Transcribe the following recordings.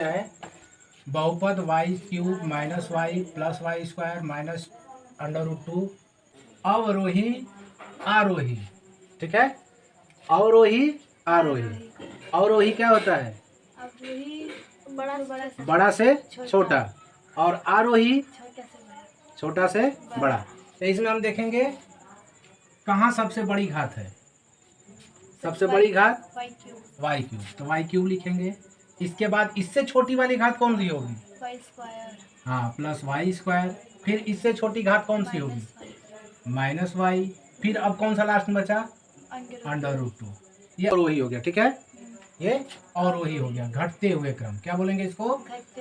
है बहुपद y cube minus y plus y square minus √2 अवरोही आरोही। ठीक है, अवरोही आरोही। अवरोही क्या होता है? बड़ा से छोटा और आरोही छोटा से बड़ा। तो इसमें हम देखेंगे कहाँ सबसे बड़ी घात है। सबसे बड़ी घात वाई क्यूब, तो वाई क्यूब लिखेंगे। इसके बाद इससे छोटी वाली घात कौन सी होगी? Y square. हाँ, प्लस वाई स्क्वायर। फिर इससे छोटी घात कौन सी होगी? Minus y. फिर अब कौन सा लास्ट में बचा? √2। ये अवरोही हो गया। ठीक है, ये अवरोही हो गया, घटते हुए क्रम। क्या बोलेंगे इसको?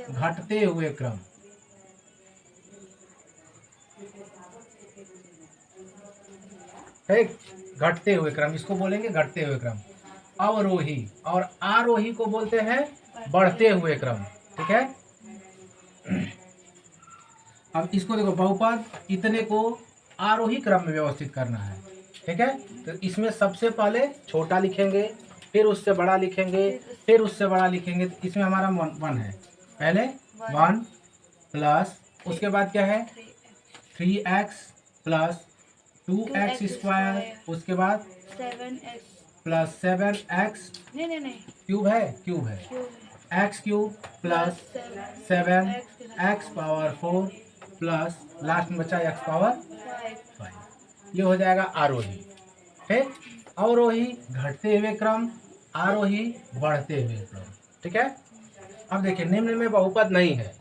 घटते हुए क्रम। ठीक, घटते हुए क्रम, इसको बोलेंगे घटते हुए क्रम। अवरोही और आरोही को बोलते हैं बढ़ते हुए क्रम। ठीक है, अब इसको देखो, बहुपद इतने को आरोही क्रम में व्यवस्थित करना है। ठीक है, तो इसमें सबसे पहले छोटा लिखेंगे, फिर उससे बड़ा लिखेंगे, फिर उससे बड़ा लिखेंगे। तो इसमें हमारा 1 है। पहले 1 प्लस, उसके बाद क्या है? 3x प्लस 2x स्क्वायर, उसके बाद 7x प्लस 7x नहीं क्यूब है x cube plus 7x power 4 plus last में बचा x पावर 5। ये हो जाएगा आरोही। ठीक, अवरोही घटते हुए क्रम, आरोही बढ़ते हुए क्रम। ठीक है, अब देखिए निम्न में बहुपद नहीं है।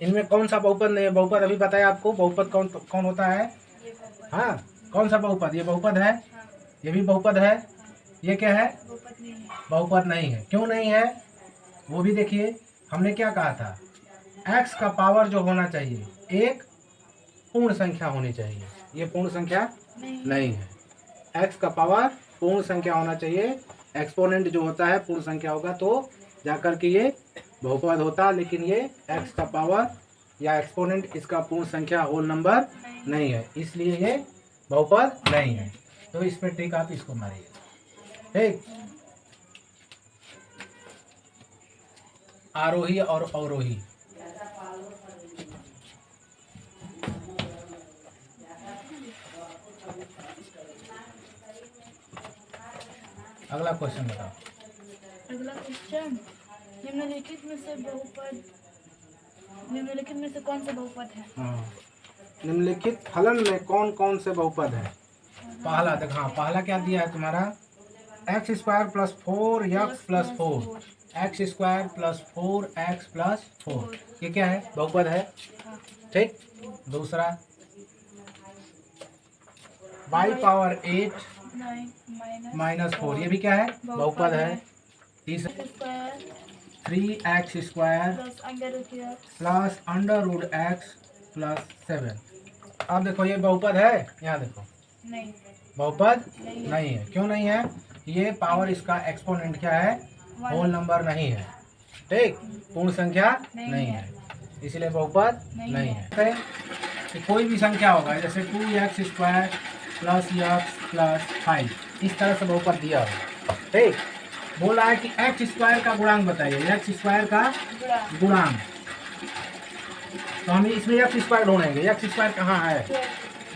इनमें कौन सा बहुपद नहीं है? बहुपद अभी बताया आपको, बहुपद कौन कौन होता है? हाँ, कौन सा बहुपद? ये बहुपद है, ये भी बहुपद है। ये क्या है? बहुपद नहीं है। क्यों नहीं है वो भी देखिए। हमने क्या कहा था? x का पावर जो होना चाहिए एक पूर्ण संख्या होनी चाहिए। ये पूर्ण संख्या नहीं है। x का पावर पूर्ण संख्या होना चाहिए। एक्सपोनेंट जो होता है पूर्ण संख्या होगा तो जाकर के ये बहुपद होता, लेकिन ये x का पावर या एक्सपोनेंट इसका पूर्ण संख्या होल नंबर नहीं है, इसलिए ये बहुपद नहीं है। तो इस पे टिक आप इसको मारिए। ठीक, आरोही और अवरोही। अगला क्वेश्चन बताओ। अगला क्वेश्चन, निम्नलिखित में से कौन सा बहुपद है? हाँ, निम्नलिखित फलन में कौन कौन से बहुपद है? पहला देख, हाँ पहला क्या दिया है तुम्हारा? x square plus 4x plus 4, x square plus 4x plus 4। ये क्या है? बहुपद है। ठीक, दूसरा y पावर 8 माइनस 4, ये भी क्या है? बहुपद है। तीसरा 3x square plus √x plus 7। अब देखो ये बहुपद है, यहाँ देखो नहीं, बहुपद नहीं है। क्यों नहीं है? ये पावर इसका एक्सपोनेंट क्या है? होल नंबर नहीं है। ठीक, पूर्ण संख्या नहीं है, इसलिए बहुपद नहीं है। तो कोई भी संख्या होगा, जैसे 2x square plus x plus 5, इस तरह से बहुपद दिया होगा। ठीक, बोल रहा है कि x स्क्वायर का गुणांक बताइए, x स्क्वायर का गुणांक। तो हम इसमें x स्क्वायर ढूंढेंगे। x स्क्वायर कहाँ है?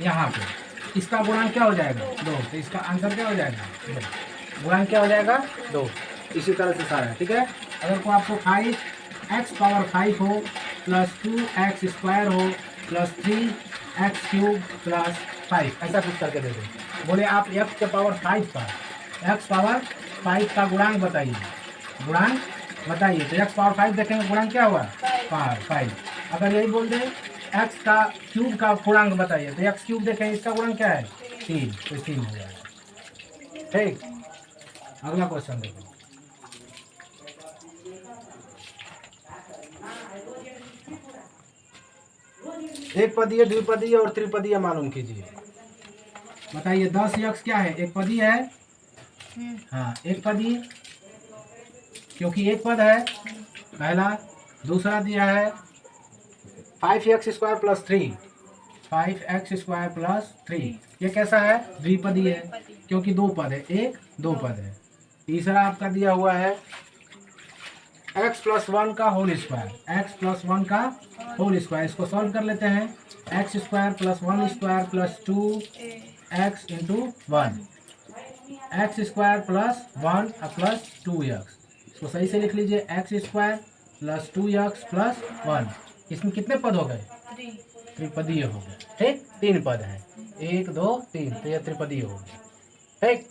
यहाँ पे। इसका गुणांक क्या हो जाएगा? 2। तो इसका आंसर क्या हो जाएगा? 2। गुणांक क्या हो जाएगा? 2। इसी तरह से सारा। ठीक है, अगर को आपको 5x पावर 5 हो प्लस 2x स्क्वायर हो प्लस 3x क्यूब प्लस 5, ऐसा कुछ करके दे दो। बोले आप x के पावर 5 का, x पावर 5 का गुणांक बताइए, गुणांक बताइए। तो x पावर 5 देखेंगे, गुणांक क्या हुआ? 5। अगर यही बोल दे x का क्यूब का गुणांक बताइए, तो x क्यूब देखें, इसका गुणांक क्या है? 3, तो 3 हो जाएगा। ठीक, अगला क्वेश्चन देखो। एक पदीय, द्विपदीय और त्रिपदीय मालूम कीजिए। बताइए 10x क्या है? एक पदीय है। हाँ, एक पदीय, क्योंकि एक पद है पहला। दूसरा दिया है 5x square plus 3, 5x square plus 3, ये कैसा है? द्विपदीय है, क्योंकि दो पद है, एक दो पद है। तीसरा आपका दिया हुआ है एक्स प्लस वन का whole square, x plus one का होल स्क्वायर, इसको सॉल्व कर लेते हैं। X square plus one square plus two x into one, x square plus one plus two x, इसको सही से लिख लीजिए, x square plus two x plus one. इसमें कितने पद हो गए? त्रिपदीय हो गए। ठीक, तीन पद हैं, एक दो तीन, तो यह त्रिपदीय हो गया। ठीक।